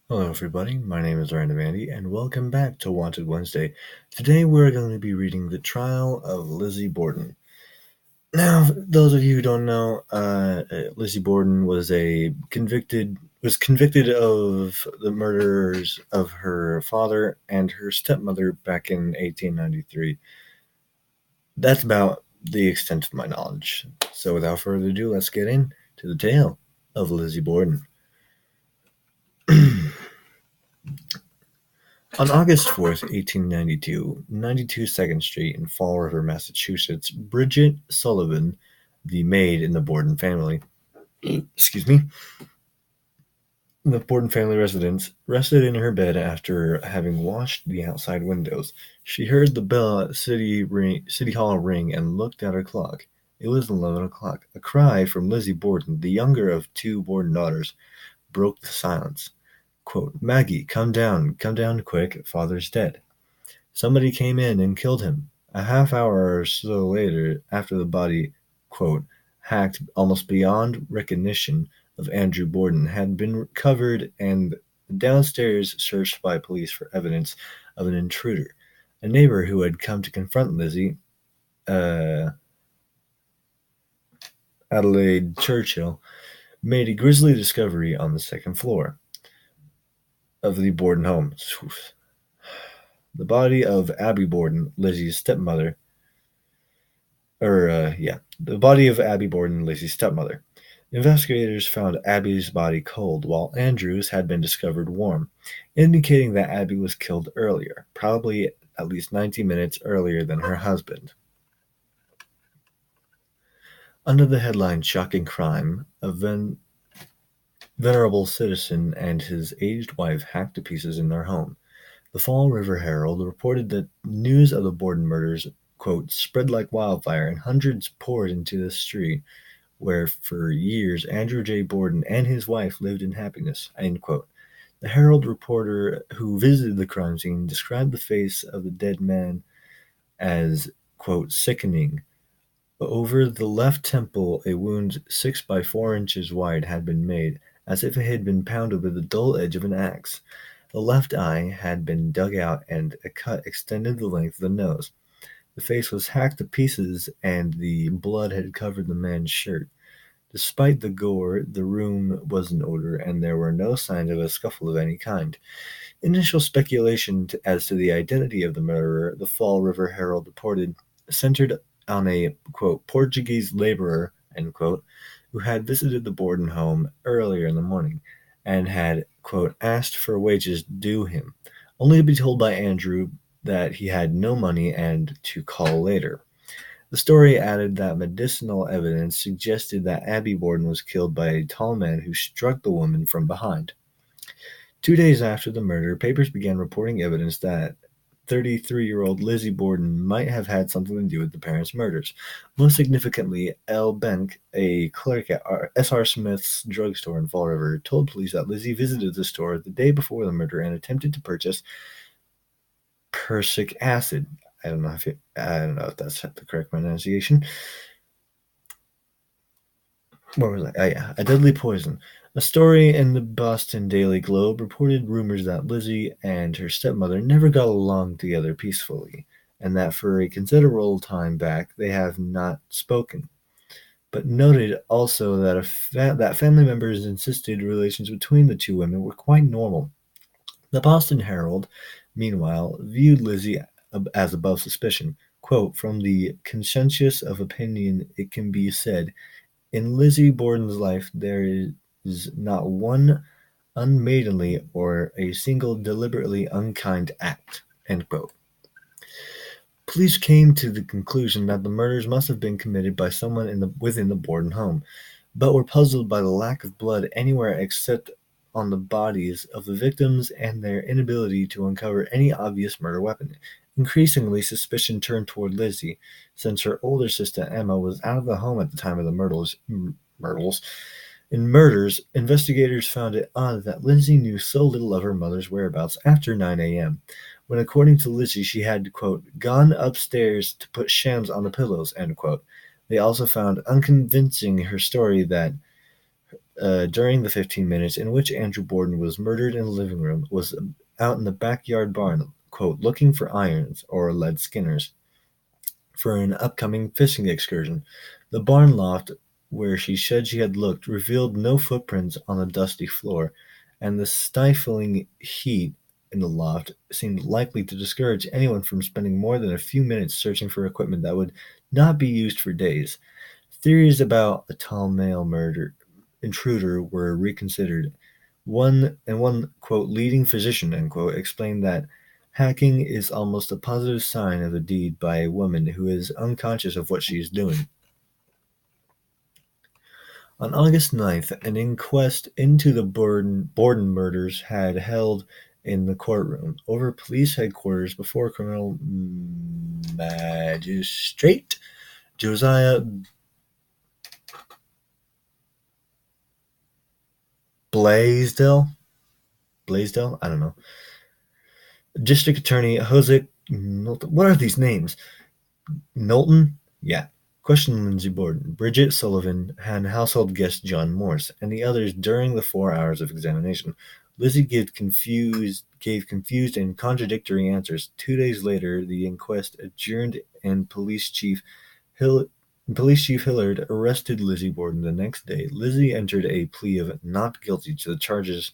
Hello, everybody. My name is Random Andy, and welcome back to Wanted Wednesday. Today, we're going to be reading the trial of Lizzie Borden. Now, those of you who don't know, Lizzie Borden was convicted of the murders of her father and her stepmother back in 1893. That's about the extent of my knowledge. So, without further ado, let's get into the tale of Lizzie Borden. On August 4th, 1892, 92 2nd Street in Fall River, Massachusetts, Bridget Sullivan, the maid in the Borden family, the Borden family residence, rested in her bed after having washed the outside windows. She heard the bell at City Hall ring and looked at her clock. It was 11 o'clock. A cry from Lizzie Borden, the younger of two Borden daughters, broke the silence. Quote, "Maggie, come down quick, father's dead. Somebody came in and killed him." A half hour or so later, after the body, quote, hacked almost beyond recognition, of Andrew Borden had been recovered and downstairs searched by police for evidence of an intruder. A neighbor who had come to confront Lizzie, Adelaide Churchill, made a grisly discovery on the second floor of the Borden home. The body of Abby Borden, Lizzie's stepmother. The body of Abby Borden, Lizzie's stepmother. Investigators found Abby's body cold, while Andrew's had been discovered warm, indicating that Abby was killed earlier, probably at least 90 minutes earlier than her husband. Under the headline "Shocking Crime," a venerable citizen and his aged wife hacked to pieces in their home. The Fall River Herald reported that news of the Borden murders, quote, spread like wildfire, and hundreds poured into the street where for years Andrew J. Borden and his wife lived in happiness, end quote. The Herald reporter who visited the crime scene described the face of the dead man as, quote, sickening. Over the left temple, a wound 6 by 4 inches wide had been made, as if it had been pounded with the dull edge of an axe. The left eye had been dug out, and a cut extended the length of the nose. The face was hacked to pieces, and the blood had covered the man's shirt. Despite the gore, the room was in order, and there were no signs of a scuffle of any kind. Initial speculation as to the identity of the murderer, the Fall River Herald reported, centered on a, quote, Portuguese laborer, end quote, who had visited the Borden home earlier in the morning and had, quote, asked for wages due him, only to be told by Andrew that he had no money and to call later. The story added that medicinal evidence suggested that Abby Borden was killed by a tall man who struck the woman from behind. 2 days after the murder, papers began reporting evidence that 33-year-old Lizzie Borden might have had something to do with the parents' murders. Most significantly, L. Benck, a clerk at S.R. Smith's drugstore in Fall River, told police that Lizzie visited the store the day before the murder and attempted to purchase prussic acid. I don't know if that's the correct pronunciation. Where was I? Oh, yeah, a deadly poison. A story in the Boston Daily Globe reported rumors that Lizzie and her stepmother never got along together peacefully, and that for a considerable time back they have not spoken. But noted also that that family members insisted relations between the two women were quite normal. The Boston Herald, meanwhile, viewed Lizzie as above suspicion. Quote, "From the consensus of opinion, it can be said, in Lizzie Borden's life there is not one unmaidenly or a single deliberately unkind act." End quote. Police came to the conclusion that the murders must have been committed by someone within the Borden home, but were puzzled by the lack of blood anywhere except on the bodies of the victims and their inability to uncover any obvious murder weapon. Increasingly, suspicion turned toward Lizzie, since her older sister Emma was out of the home at the time of the murders. In murders, investigators found it odd that Lizzie knew so little of her mother's whereabouts after 9 a.m., when, according to Lizzie, she had, quote, gone upstairs to put shams on the pillows, end quote. They also found unconvincing her story that during the 15 minutes in which Andrew Borden was murdered in the living room was out in the backyard barn, quote, looking for irons or lead skinners for an upcoming fishing excursion. The barn loft where she said she had looked revealed no footprints on the dusty floor, and the stifling heat in the loft seemed likely to discourage anyone from spending more than a few minutes searching for equipment that would not be used for days. Theories about a tall male intruder were reconsidered. One quote leading physician end quote explained that hacking is almost a positive sign of a deed by a woman who is unconscious of what she is doing. On August 9th, an inquest into the Borden murders had held in the courtroom over police headquarters before criminal magistrate Josiah Blaisdell. Blaisdell? I don't know. District Attorney Jose Knowlton. What are these names? Knowlton? Yeah. Questioned Lindsay Borden, Bridget Sullivan, and household guest John Morse, and the others during the 4 hours of examination. Lizzie gave confused and contradictory answers. 2 days later, the inquest adjourned, and Police Chief Hillard arrested Lizzie Borden the next day. Lizzie entered a plea of not guilty to the charges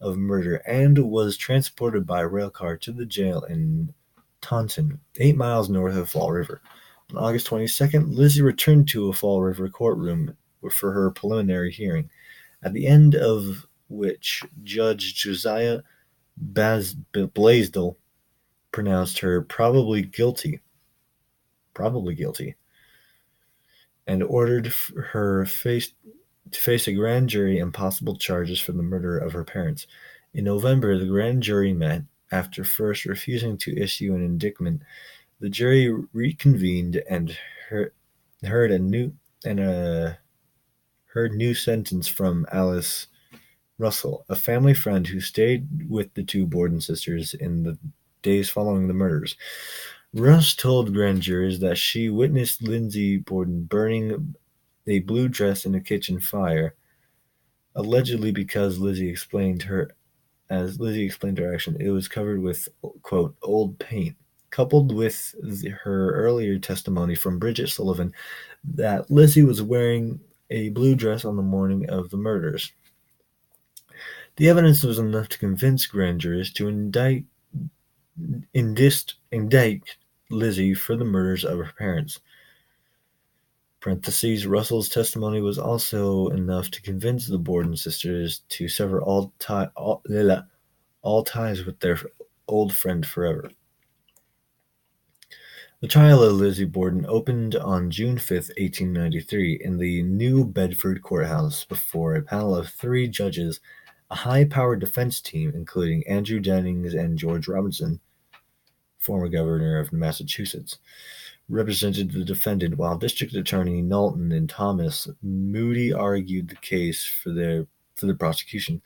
of murder and was transported by railcar to the jail in Taunton, 8 miles north of Fall River. On August 22nd, Lizzie returned to a Fall River courtroom for her preliminary hearing, at the end of which Judge Josiah Blaisdell pronounced her probably guilty, and ordered her to face a grand jury and possible charges for the murder of her parents. In November, the grand jury met. After first refusing to issue an indictment, the jury reconvened and heard new sentence from Alice Russell, a family friend who stayed with the two Borden sisters in the days following the murders. Russ told grand jurors that she witnessed Lindsay Borden burning a blue dress in a kitchen fire, allegedly because Lizzie explained her action, it was covered with, quote, old paint, coupled with her earlier testimony from Bridget Sullivan that Lizzie was wearing a blue dress on the morning of the murders. The evidence was enough to convince grand jurors to indict Lizzie for the murders of her parents. Russell's testimony was also enough to convince the Borden sisters to sever all ties with their old friend forever. The trial of Lizzie Borden opened on June 5, 1893, in the New Bedford Courthouse before a panel of 3 judges, a high-powered defense team including Andrew Jennings and George Robinson, former governor of Massachusetts, represented the defendant, while District Attorney Knowlton and Thomas Moody argued the case for the prosecution.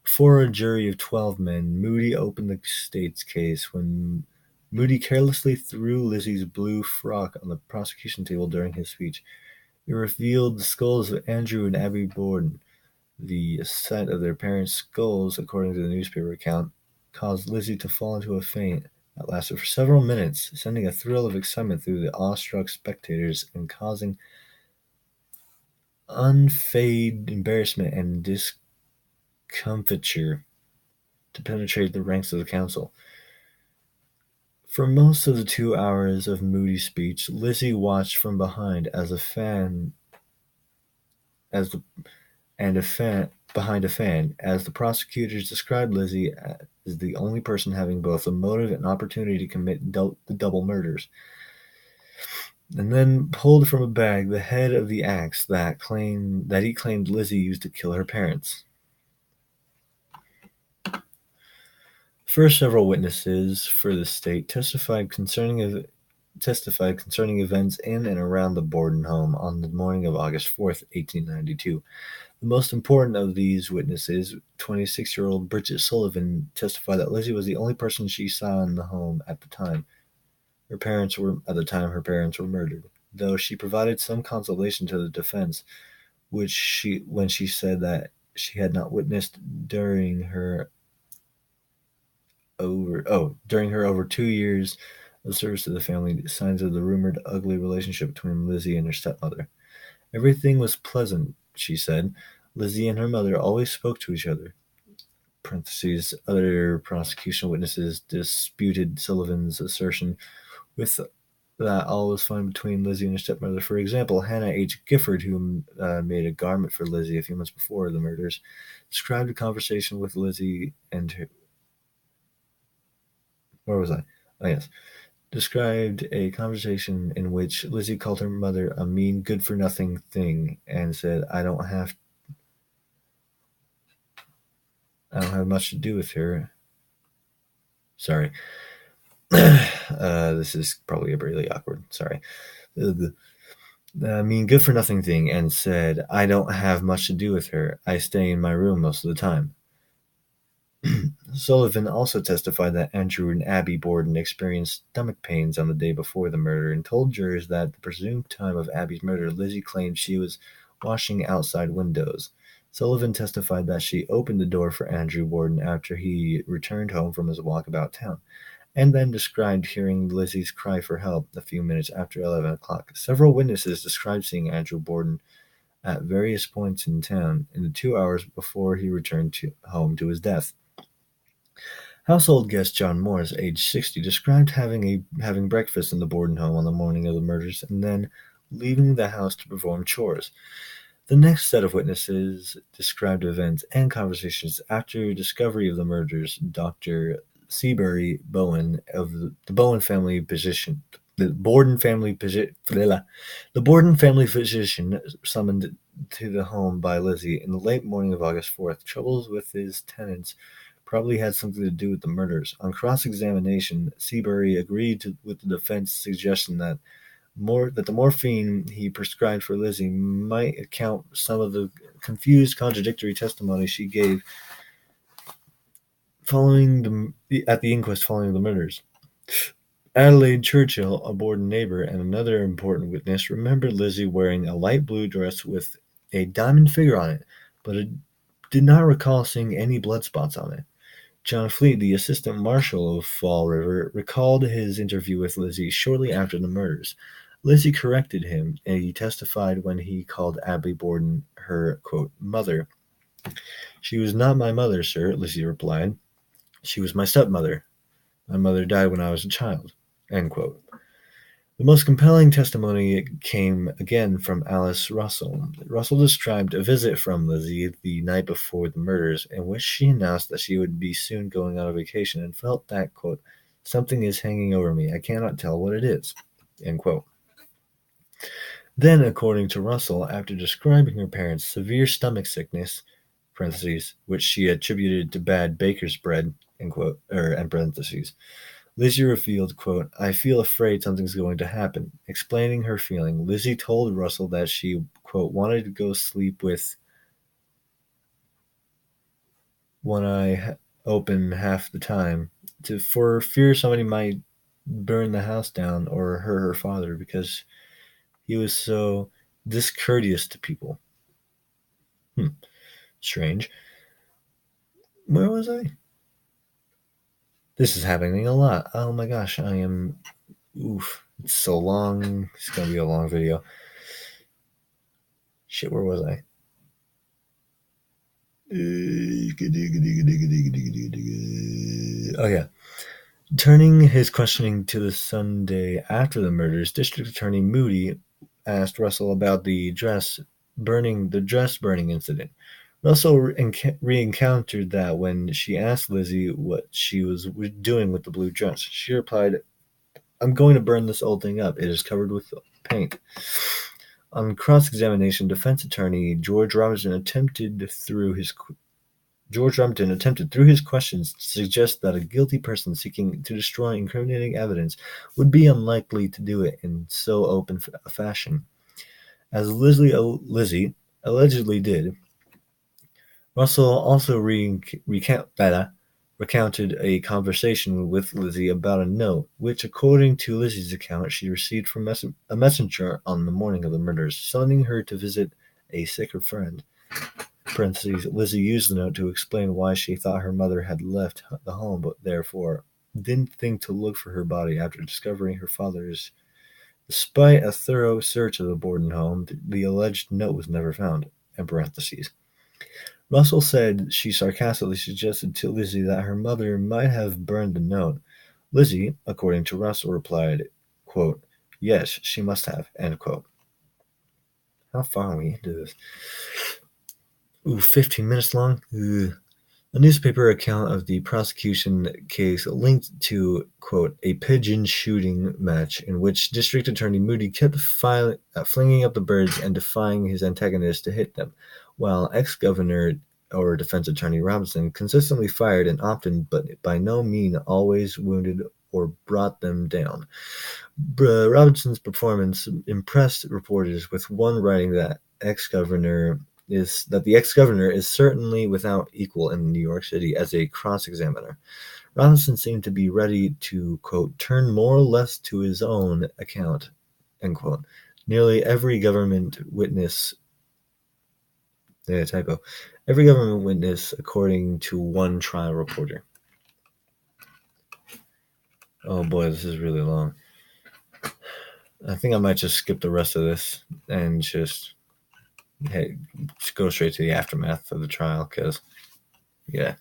Before a jury of 12 men, Moody opened the state's case when Moody carelessly threw Lizzie's blue frock on the prosecution table during his speech. It revealed the skulls of Andrew and Abby Borden. The sight of their parents' skulls, according to the newspaper account, caused Lizzie to fall into a faint that lasted for several minutes, sending a thrill of excitement through the awestruck spectators and causing unfeigned embarrassment and discomfiture to penetrate the ranks of the council. For most of the 2 hours of Moody's speech, Lizzie watched from behind behind a fan, as the prosecutors described Lizzie as the only person having both a motive and opportunity to commit the double murders, and then pulled from a bag the head of the axe that he claimed Lizzie used to kill her parents. First, several witnesses for the state testified concerning events in and around the Borden home on the morning of August 4th, 1892. The most important of these witnesses, 26-year-old Bridget Sullivan, testified that Lizzie was the only person she saw in the home at the time. Her parents were murdered, though she provided some consolation to the defense when she said that she had not witnessed during her over 2 years of service to the family signs of the rumored ugly relationship between Lizzie and her stepmother. Everything was pleasant, she said. Lizzie and her mother always spoke to each other. Parentheses, other prosecution witnesses disputed Sullivan's assertion with that all was fine between Lizzie and her stepmother. For example, Hannah H. Gifford, who made a garment for Lizzie a few months before the murders, described a conversation with Lizzie and her. Where was I? Oh, yes. Described a conversation in which Lizzie called her mother a mean, good-for-nothing thing and said, I don't have much to do with her. Sorry. This is probably really awkward. Sorry. Mean, good-for-nothing thing and said, I don't have much to do with her. I stay in my room most of the time. Sullivan also testified that Andrew and Abby Borden experienced stomach pains on the day before the murder and told jurors that the presumed time of Abby's murder, Lizzie claimed she was washing outside windows. Sullivan testified that she opened the door for Andrew Borden after he returned home from his walk about town, and then described hearing Lizzie's cry for help a few minutes after 11 o'clock. Several witnesses described seeing Andrew Borden at various points in town in the 2 hours before he returned home to his death. Household guest John Morris, age 60, described having breakfast in the Borden home on the morning of the murders and then leaving the house to perform chores. The next set of witnesses described events and conversations after discovery of the murders. Dr. Seabury Bowen of the Borden family physician, summoned to the home by Lizzie in the late morning of August 4th. Troubles with his tenants probably had something to do with the murders. On cross-examination, Seabury agreed with the defense's suggestion that the morphine he prescribed for Lizzie might account for some of the confused, contradictory testimony she gave at the inquest following the murders. Adelaide Churchill, a Borden neighbor and another important witness, remembered Lizzie wearing a light blue dress with a diamond figure on it, but did not recall seeing any blood spots on it. John Fleet, the assistant marshal of Fall River, recalled his interview with Lizzie shortly after the murders. Lizzie corrected him, and he testified when he called Abby Borden her, quote, mother. She was not my mother, sir, Lizzie replied. She was my stepmother. My mother died when I was a child, end quote. The most compelling testimony came again from Alice Russell. Russell described a visit from Lizzie the night before the murders, in which she announced that she would be soon going on a vacation and felt that, quote, something is hanging over me. I cannot tell what it is, end quote. Then, according to Russell, after describing her parents' severe stomach sickness, parentheses, which she attributed to bad baker's bread, end quote, end parentheses, Lizzie revealed, quote, I feel afraid something's going to happen. Explaining her feeling, Lizzie told Russell that she, quote, wanted to go sleep with one eye open half the time for fear somebody might burn the house down or hurt her father because he was so discourteous to people. Strange. Where was I? This is happening a lot. Oh my gosh, I am... Oof. It's so long. It's going to be a long video. Shit, where was I? Oh, yeah. Turning his questioning to the Sunday after the murders, District Attorney Moody asked Russell about the dress burning incident. Russell re-encountered that when she asked Lizzie what she was doing with the blue dress. She replied, I'm going to burn this old thing up. It is covered with paint. On cross-examination, defense attorney George Robinson attempted through his questions to suggest that a guilty person seeking to destroy incriminating evidence would be unlikely to do it in so open a fashion, as Lizzie allegedly did. Russell also recounted a conversation with Lizzie about a note, which, according to Lizzie's account, she received from a messenger on the morning of the murders, summoning her to visit a sicker friend. Parentheses, Lizzie used the note to explain why she thought her mother had left the home, but therefore didn't think to look for her body after discovering her father's. Despite a thorough search of the Borden home, the alleged note was never found. In parentheses. Russell said she sarcastically suggested to Lizzie that her mother might have burned the note. Lizzie, according to Russell, replied, quote, yes, she must have, end quote. How far are we into this? 15 minutes long? Ugh. A newspaper account of the prosecution case linked to, quote, a pigeon shooting match in which District Attorney Moody kept flinging up the birds and defying his antagonist to hit them, while ex-governor or defense attorney Robinson consistently fired and often, but by no means always, wounded or brought them down. Robinson's performance impressed reporters, with one writing that the ex-governor is certainly without equal in New York City as a cross-examiner. Robinson seemed to be ready to, quote, turn more or less to his own account, end quote. Nearly every government witness, according to one trial reporter. Oh boy, this is really long. I think I might just skip the rest of this and just go straight to the aftermath of the trial, because, yeah.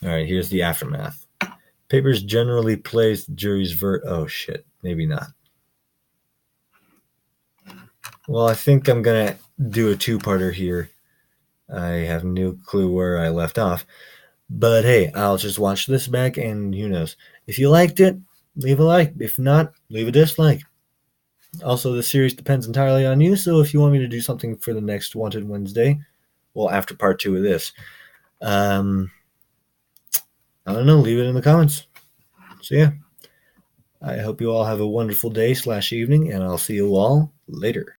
All right, here's the aftermath. Papers generally placed the jury's verdict. Oh, shit. Maybe not. Well, I think I'm going to do a two-parter here. I have no clue where I left off. But hey, I'll just watch this back, and who knows. If you liked it, leave a like. If not, leave a dislike. Also, this series depends entirely on you, so if you want me to do something for the next Wanted Wednesday, well, after part 2 of this, I don't know, leave it in the comments. So yeah, I hope you all have a wonderful day / evening, and I'll see you all later.